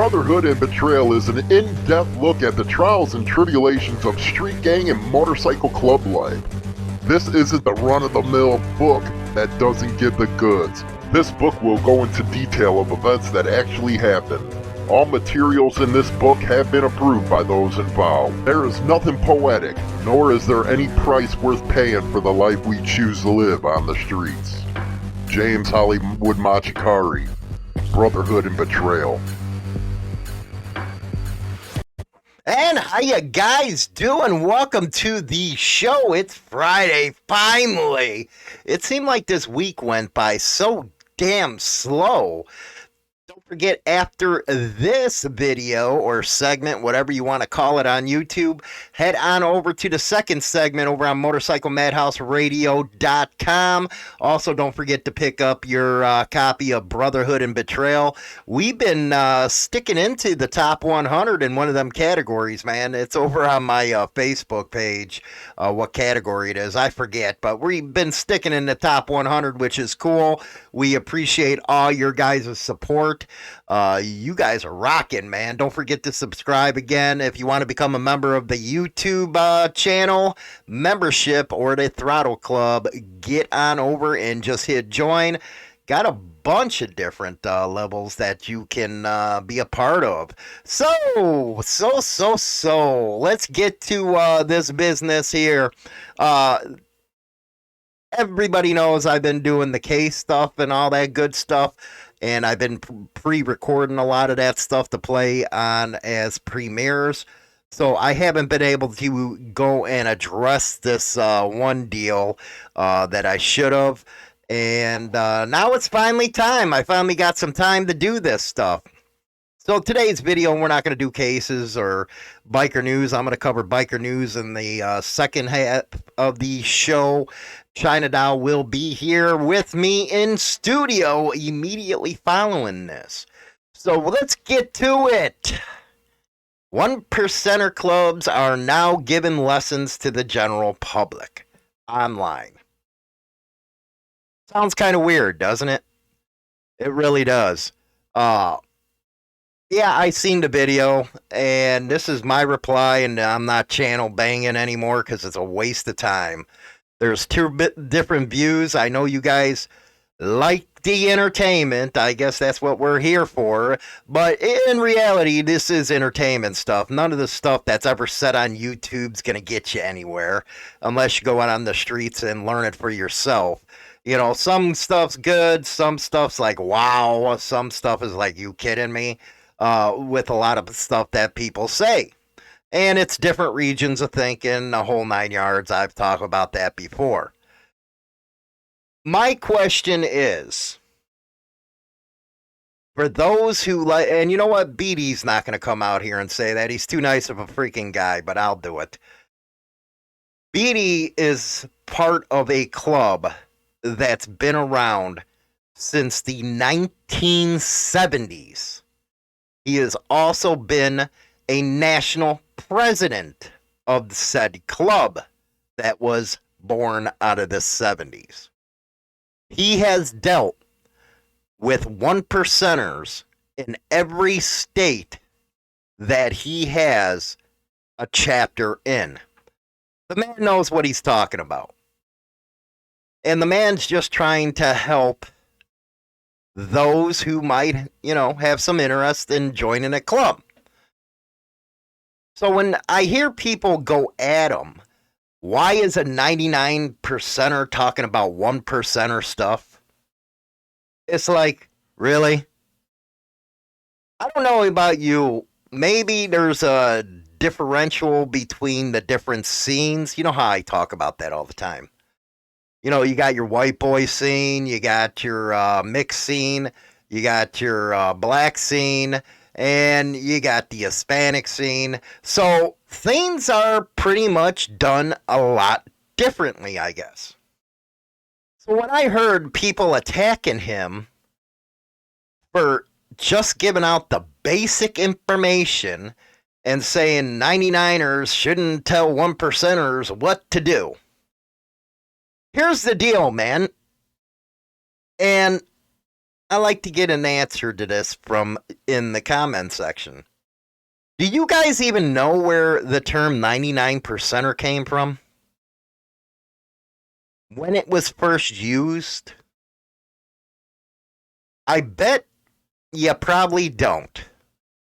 Brotherhood and Betrayal is an in-depth look at the trials and tribulations of street gang and motorcycle club life. This isn't the run-of-the-mill book that doesn't give the goods. This book will go into detail of events that actually happened. All materials in this book have been approved by those involved. There is nothing poetic, nor is there any price worth paying for the life we choose to live on the streets. James Hollywood Machikari, Brotherhood and Betrayal. And how you guys doing? Welcome to the show. It's Friday, finally. It seemed like this week went by so damn slow. Don't forget, after this video or segment, whatever you want to call it on YouTube, head on over to the second segment over on motorcyclemadhouseradio.com. Also, don't forget to pick up your copy of Brotherhood and Betrayal. We've been sticking into the top 100 in one of them categories, man. It's over on my Facebook page. What category it is, I forget, but we've been sticking in the top 100, which is cool. We appreciate all your guys' support. You guys are rocking, man. Don't forget to subscribe again if you want to become a member of the YouTube channel membership or the Throttle Club. Get on over and just hit join. Got a bunch of different levels that you can be a part of. So let's get to this business here. Everybody knows I've been doing the case stuff and all that good stuff, and I've been pre-recording a lot of that stuff to play on as premieres. So I haven't been able to go and address this one deal that I should have. And now it's finally time. I finally got some time to do this stuff. So today's video, we're not going to do cases or biker news. I'm going to cover biker news in the second half of the show. China Doll will be here with me in studio immediately following this. So let's get to it. 1%er clubs are now giving lessons to the general public online. Sounds kind of weird, doesn't it? It really does. Yeah, I seen the video, and this is my reply, and I'm not channel banging anymore because it's a waste of time. There's two different views. I know you guys like the entertainment. I guess that's what we're here for. But in reality, this is entertainment stuff. None of the stuff that's ever said on YouTube's going to get you anywhere unless you go out on the streets and learn it for yourself. You know, some stuff's good. Some stuff's like, wow. Some stuff is like, you kidding me? With a lot of stuff that people say. And it's different regions of thinking, the whole 9 yards. I've talked about that before. My question is, for those who like, and you know what? BD's not going to come out here and say that. He's too nice of a freaking guy, but I'll do it. BD is part of a club that's been around since the 1970s. He has also been a national president of the said club that was born out of the 70s. He has dealt with 1%ers in every state that he has a chapter in. The man knows what he's talking about. And the man's just trying to help those who might, have some interest in joining a club. So when I hear people go at him, why is a 99%er talking about 1%er stuff? It's like, really? I don't know about you. Maybe there's a differential between the different scenes. You know how I talk about that all the time. You know, you got your white boy scene, you got your mixed scene, you got your black scene, and you got the Hispanic scene. So things are pretty much done a lot differently, I guess. So when I heard people attacking him for just giving out the basic information and saying 99ers shouldn't tell 1%ers what to do. Here's the deal, man. And I like to get an answer to this from in the comment section. Do you guys even know where the term 99%er came from? When it was first used? I bet you probably don't,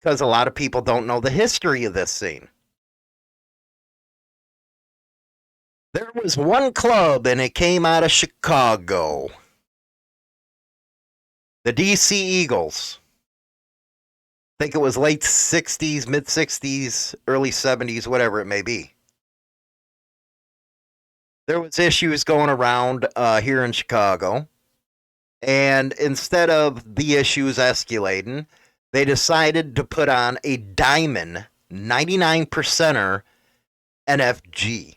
because a lot of people don't know the history of this scene. There was one club, and it came out of Chicago. The DC Eagles. I think it was late 60s, mid 60s, early 70s, whatever it may be. There was issues going around here in Chicago. And instead of the issues escalating, they decided to put on a diamond 99%er NFG.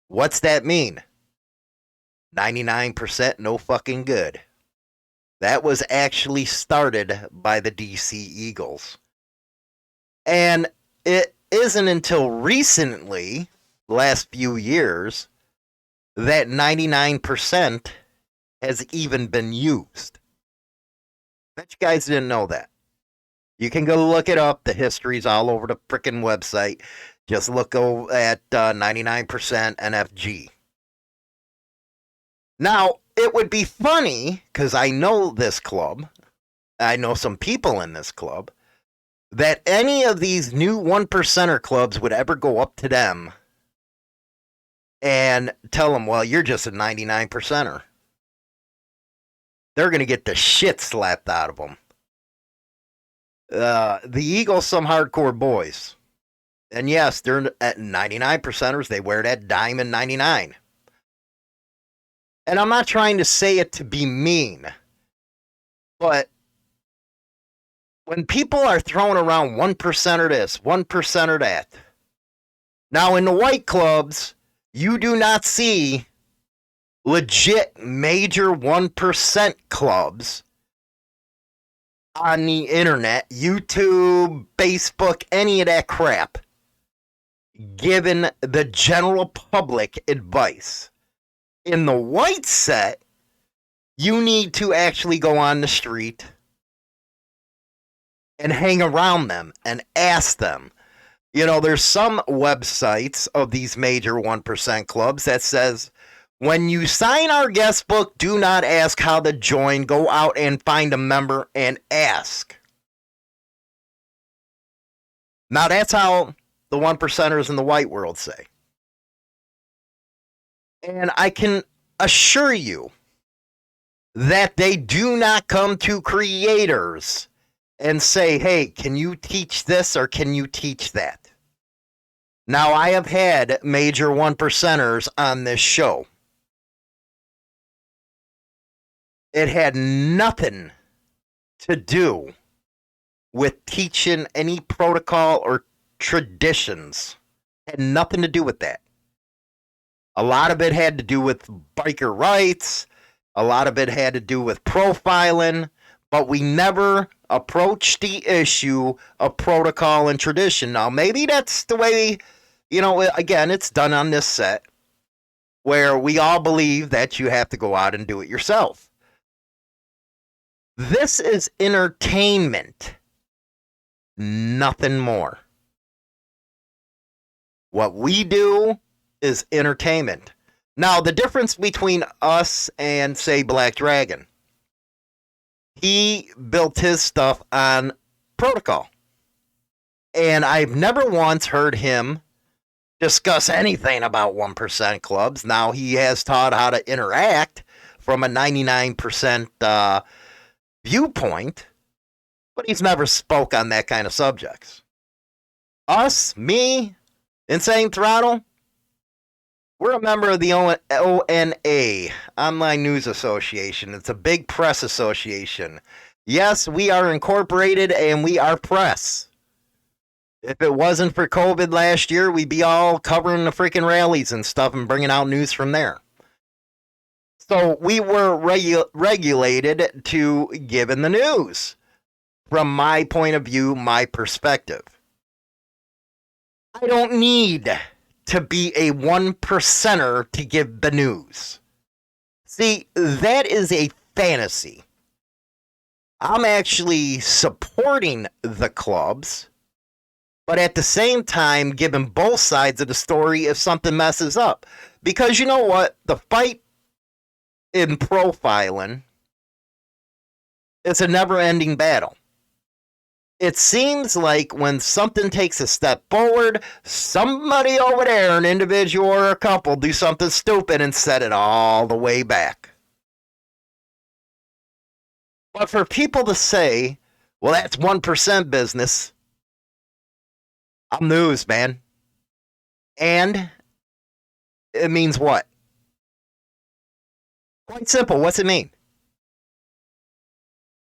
What's that mean? 99% no fucking good. That was actually started by the DC Eagles. And it isn't until recently, last few years, that 99% has even been used. Bet you guys didn't know that. You can go look it up. The history's all over the frickin' website. Just look at 99% NFG. Now, it would be funny, because I know this club, I know some people in this club, that any of these new 1%er clubs would ever go up to them and tell them, well, you're just a 99%er. They're going to get the shit slapped out of them. The Eagles, some hardcore boys. And yes, they're at 99%ers. They wear that diamond 99. And I'm not trying to say it to be mean, but when people are throwing around 1%er this, 1%er that, now in the white clubs, you do not see legit major 1% clubs on the internet, YouTube, Facebook, any of that crap, giving the general public advice. In the white set, you need to actually go on the street and hang around them and ask them. You know, there's some websites of these major 1% clubs that says, when you sign our guest book, do not ask how to join. Go out and find a member and ask. Now, that's how the 1%ers in the white world say. And I can assure you that they do not come to creators and say, hey, can you teach this or can you teach that? Now, I have had major 1%ers on this show. It had nothing to do with teaching any protocol or traditions. It had nothing to do with that. A lot of it had to do with biker rights. A lot of it had to do with profiling. But we never approached the issue of protocol and tradition. Now, maybe that's the way, you know, again, it's done on this set, where we all believe that you have to go out and do it yourself. This is entertainment. Nothing more. What we do is entertainment. Now, the difference between us and, say, Black Dragon, he built his stuff on protocol. And I've never once heard him discuss anything about 1% clubs. Now, he has taught how to interact from a 99% viewpoint, but he's never spoke on that kind of subjects. Us, me, Insane Throttle, we're a member of the ONA, Online News Association. It's a big press association. Yes, we are incorporated and we are press. If it wasn't for COVID last year, we'd be all covering the freaking rallies and stuff and bringing out news from there. So we were regulated to giving the news. From my point of view, my perspective. I don't need to be a 1%er to give the news. See, that is a fantasy. I'm actually supporting the clubs, but at the same time giving both sides of the story if something messes up. Because you know what? The fight in profiling is a never ending battle. It seems like when something takes a step forward, somebody over there, an individual or a couple, do something stupid and set it all the way back. But for people to say, well, that's 1% business, I'm news, man. And it means what? Quite simple. What's it mean?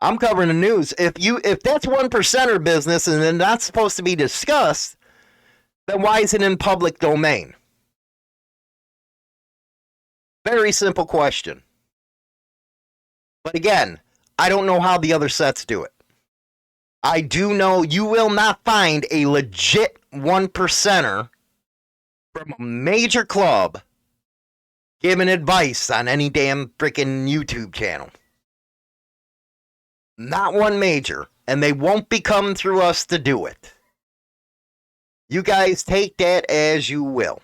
I'm covering the news. If that's 1%er business and then that's supposed to be discussed, then why is it in public domain? Very simple question. But again, I don't know how the other sets do it. I do know you will not find a legit 1%er from a major club giving advice on any damn freaking YouTube channel. Not one major, and they won't be coming through us to do it. You guys take that as you will.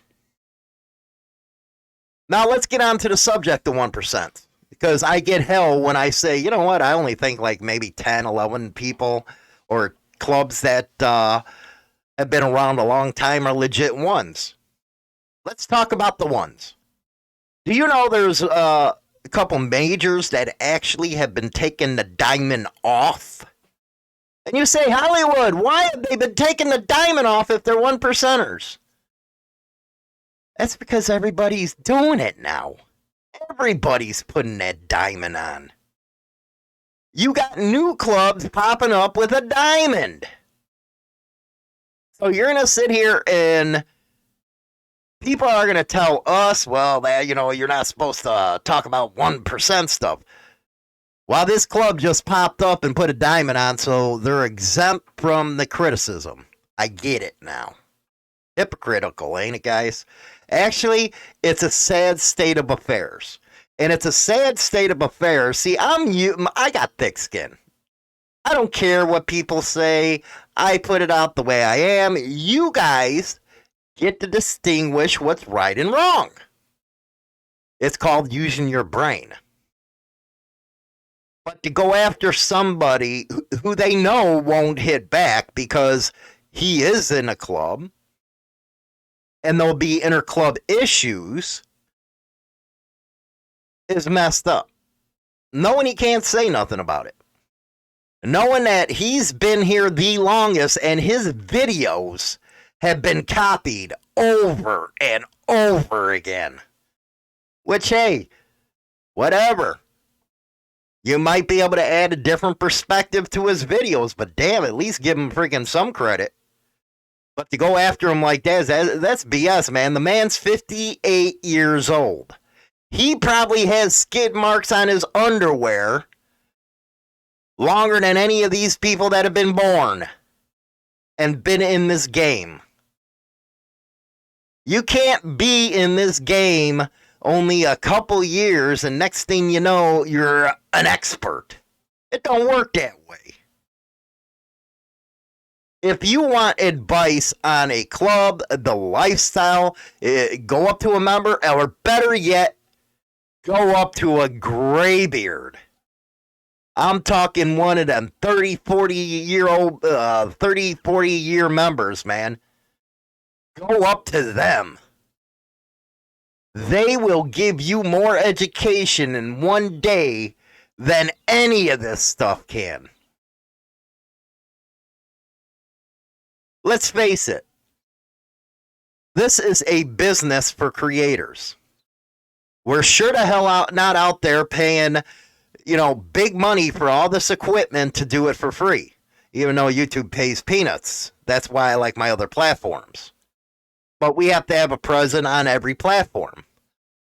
Now let's get on to the subject of 1%. Because I get hell when I say, you know what, I only think like maybe 10, 11 people or clubs that have been around a long time are legit ones. Let's talk about the ones. Do you know there's a couple majors that actually have been taking the diamond off? And you say, Hollywood, why have they been taking the diamond off if they're 1%ers? That's because everybody's doing it now. Everybody's putting that diamond on. You got new clubs popping up with a diamond. So you're going to sit here and people are going to tell us, well, that, you know, you're not supposed to talk about 1% stuff. Well, this club just popped up and put a diamond on, so they're exempt from the criticism. I get it now. Hypocritical, ain't it, guys? Actually, it's a sad state of affairs. And it's a sad state of affairs. See, I got thick skin. I don't care what people say. I put it out the way I am. You guys get to distinguish what's right and wrong. It's called using your brain. But to go after somebody who they know won't hit back because he is in a club, and there'll be inter-club issues, is messed up. Knowing he can't say nothing about it. Knowing that he's been here the longest and his videos have been copied over and over again. Which, hey, whatever. You might be able to add a different perspective to his videos, but damn, at least give him freaking some credit. But to go after him like that, that's BS, man. The man's 58 years old. He probably has skid marks on his underwear longer than any of these people that have been born and been in this game. You can't be in this game only a couple years and next thing you know, you're an expert. It don't work that way. If you want advice on a club, the lifestyle, go up to a member, or better yet, go up to a graybeard. I'm talking one of them 30, 40 year members, man. Go up to them. They will give you more education in one day than any of this stuff can. Let's face it. This is a business for creators. We're sure the hell not out there paying, big money for all this equipment to do it for free. Even though YouTube pays peanuts. That's why I like my other platforms. But we have to have a presence on every platform.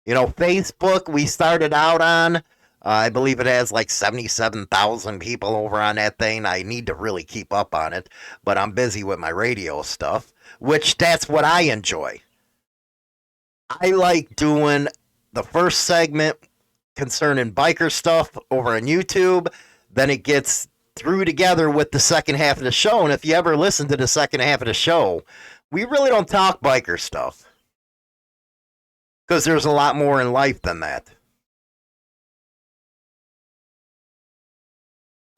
Facebook, we started out on. I believe it has like 77,000 people over on that thing. I need to really keep up on it. But I'm busy with my radio stuff. Which, that's what I enjoy. I like doing the first segment concerning biker stuff over on YouTube. then it gets through together with the second half of the show. And if you ever listen to the second half of the show, we really don't talk biker stuff. Because there's a lot more in life than that.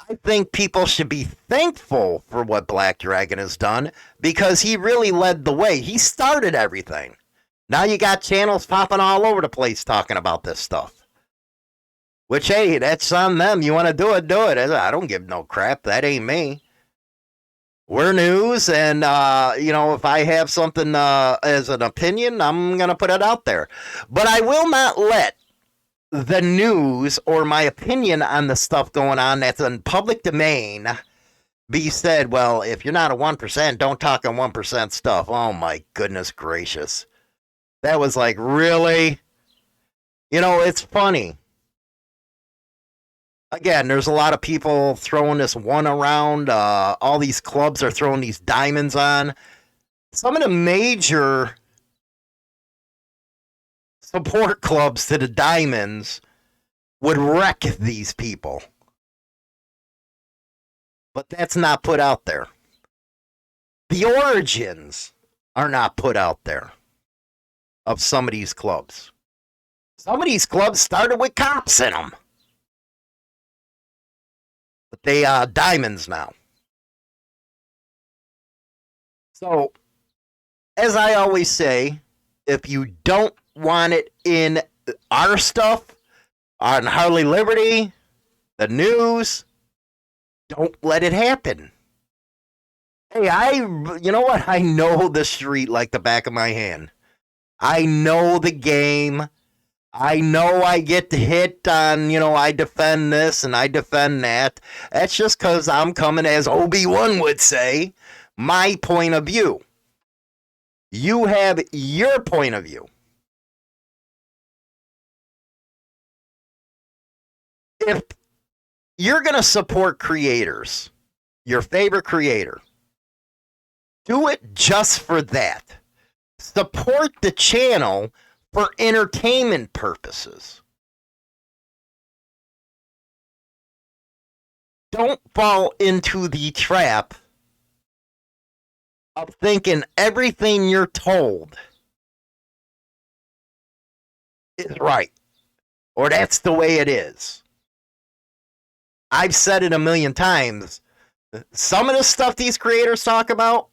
I think people should be thankful for what Black Dragon has done because he really led the way. He started everything. Now you got channels popping all over the place talking about this stuff. Which, hey, that's on them. You want to do it, do it. I don't give no crap. That ain't me. We're news, and, if I have something as an opinion, I'm going to put it out there. But I will not let the news or my opinion on the stuff going on that's in public domain be said, well, if you're not a 1%, don't talk on 1% stuff. Oh, my goodness gracious. That was like, really? It's funny. Again, there's a lot of people throwing this one around. All these clubs are throwing these diamonds on. Some of the major support clubs to the diamonds would wreck these people. But that's not put out there. The origins are not put out there of some of these clubs. Some of these clubs started with cops in them. But they are diamonds now. So, as I always say, if you don't want it in our stuff, on Harley Liberty, the news, don't let it happen. Hey, you know what? I know the street like the back of my hand. I know the game. I know I get hit on, I defend this and I defend that. That's just because I'm coming, as Obi-Wan would say, my point of view. You have your point of view. If you're going to support creators, your favorite creator, do it just for that. Support the channel for entertainment purposes. Don't fall into the trap of thinking everything you're told is right, or that's the way it is. I've said it a million times. Some of the stuff these creators talk about,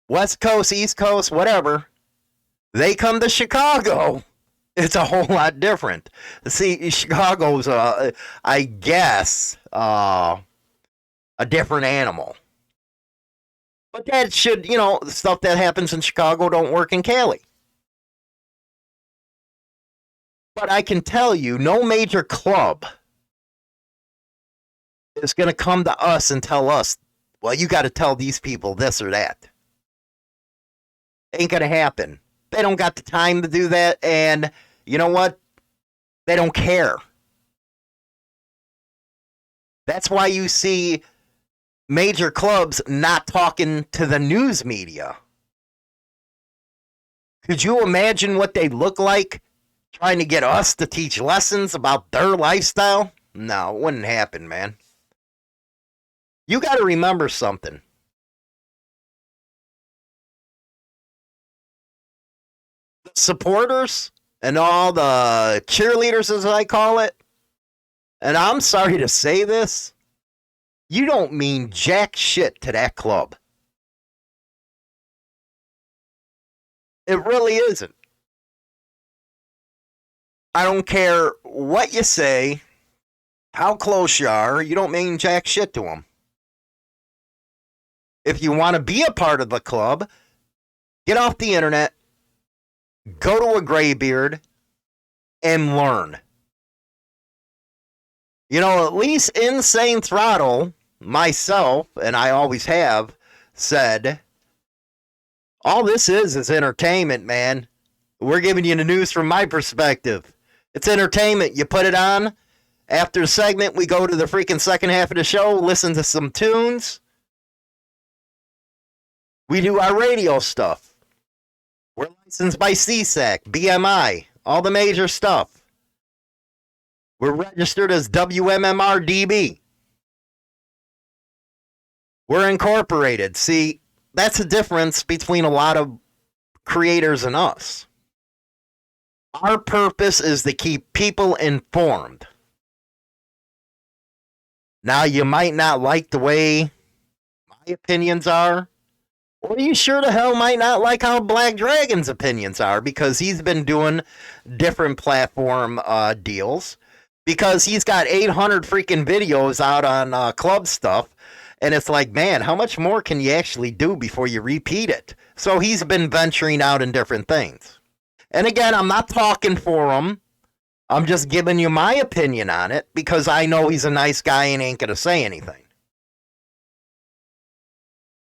West Coast, East Coast, whatever, they come to Chicago, it's a whole lot different. See, Chicago's, I guess, a different animal. But that should, the stuff that happens in Chicago don't work in Cali. But I can tell you, no major club is going to come to us and tell us, well, you got to tell these people this or that. Ain't going to happen. They don't got the time to do that, and you know what? They don't care. That's why you see major clubs not talking to the news media. Could you imagine what they look like trying to get us to teach lessons about their lifestyle? No, it wouldn't happen, man. You got to remember something. The supporters and all the cheerleaders, as I call it, and I'm sorry to say this, you don't mean jack shit to that club. It really isn't. I don't care what you say, how close you are, you don't mean jack shit to them. If you want to be a part of the club, get off the internet, go to a graybeard, and learn. At least Insane Throttle, myself, and I always have, said, all this is entertainment, man. We're giving you the news from my perspective. It's entertainment. You put it on. After the segment, we go to the freaking second half of the show, listen to some tunes. We do our radio stuff. We're licensed by CSAC, BMI, all the major stuff. We're registered as WMMR-DB. We're incorporated. See, that's the difference between a lot of creators and us. Our purpose is to keep people informed. Now, you might not like the way my opinions are, or you sure the hell might not like how Black Dragon's opinions are, because he's been doing different platform deals, because he's got 800 freaking videos out on club stuff, and it's like, man, how much more can you actually do before you repeat it? So he's been venturing out in different things. And again, I'm not talking for him. I'm just giving you my opinion on it, because I know he's a nice guy and ain't going to say anything.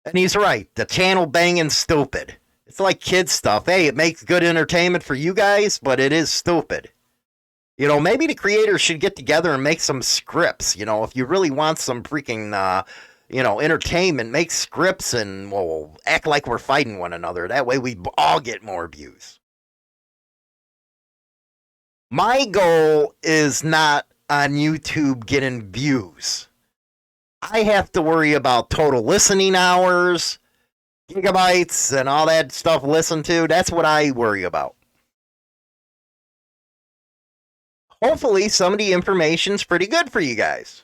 And he's right. The channel banging's stupid. It's like kid stuff. Hey, it makes good entertainment for you guys, but it is stupid. You know, maybe the creators should get together and make some scripts. You know, if you really want some freaking, entertainment, make scripts and we'll act like we're fighting one another. That way we all get more views. My goal is not on YouTube getting views. I have to worry about total listening hours, gigabytes, and all that stuff listened to. That's what I worry about. Hopefully, some of the information's pretty good for you guys.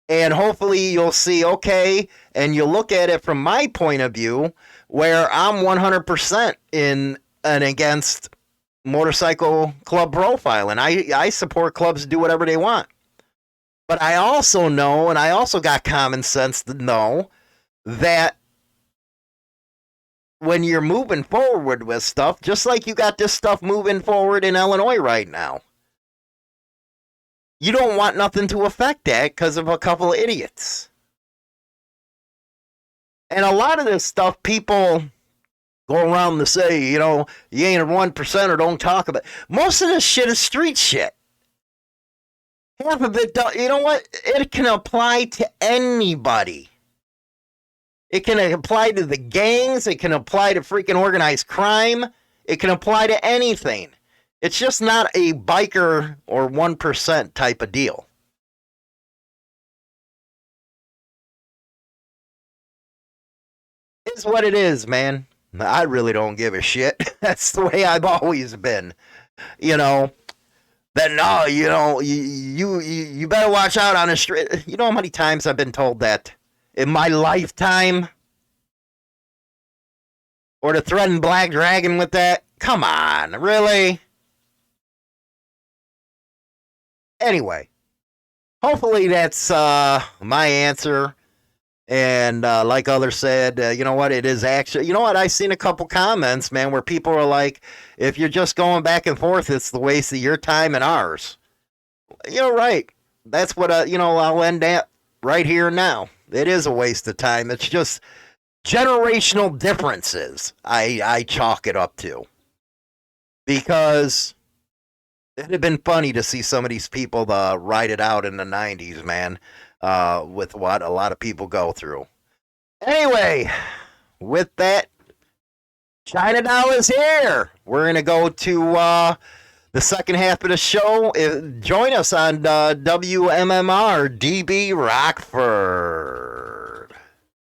And hopefully, you'll see, okay, and you'll look at it from my point of view, where I'm 100% in and against motorcycle club profile. And I support clubs to do whatever they want. But I also know, and I also got common sense to know, that when you're moving forward with stuff, just like you got this stuff moving forward in Illinois right now, you don't want nothing to affect that because of a couple of idiots. And a lot of this stuff, people go around to say, you know, you ain't a 1% or don't talk about it. Most of this shit is street shit. Half of it, you know what? It can apply to anybody. It can apply to the gangs. It can apply to freaking organized crime. It can apply to anything. It's just not a biker or 1% type of deal. It's what it is, man. I really don't give a shit. That's the way I've always been. You know, that no, you know, you better watch out on the street. You know how many times I've been told that in my lifetime? Or to threaten Black Dragon with that? Come on, really? Anyway, hopefully that's my answer. And like others said, you know what, it is actually, you know what, I've seen a couple comments, man, where people are like, if you're just going back and forth, it's the waste of your time and ours. You're right. That's what, I'll end at right here and now. It is a waste of time. It's just generational differences I chalk it up to. Because it'd have been funny to see some of these people ride it out in the 90s, man. With what a lot of people go through. Anyway, with that, China Doll is here. We're going to go to the second half of the show. Join us on WMMR DB Rockford.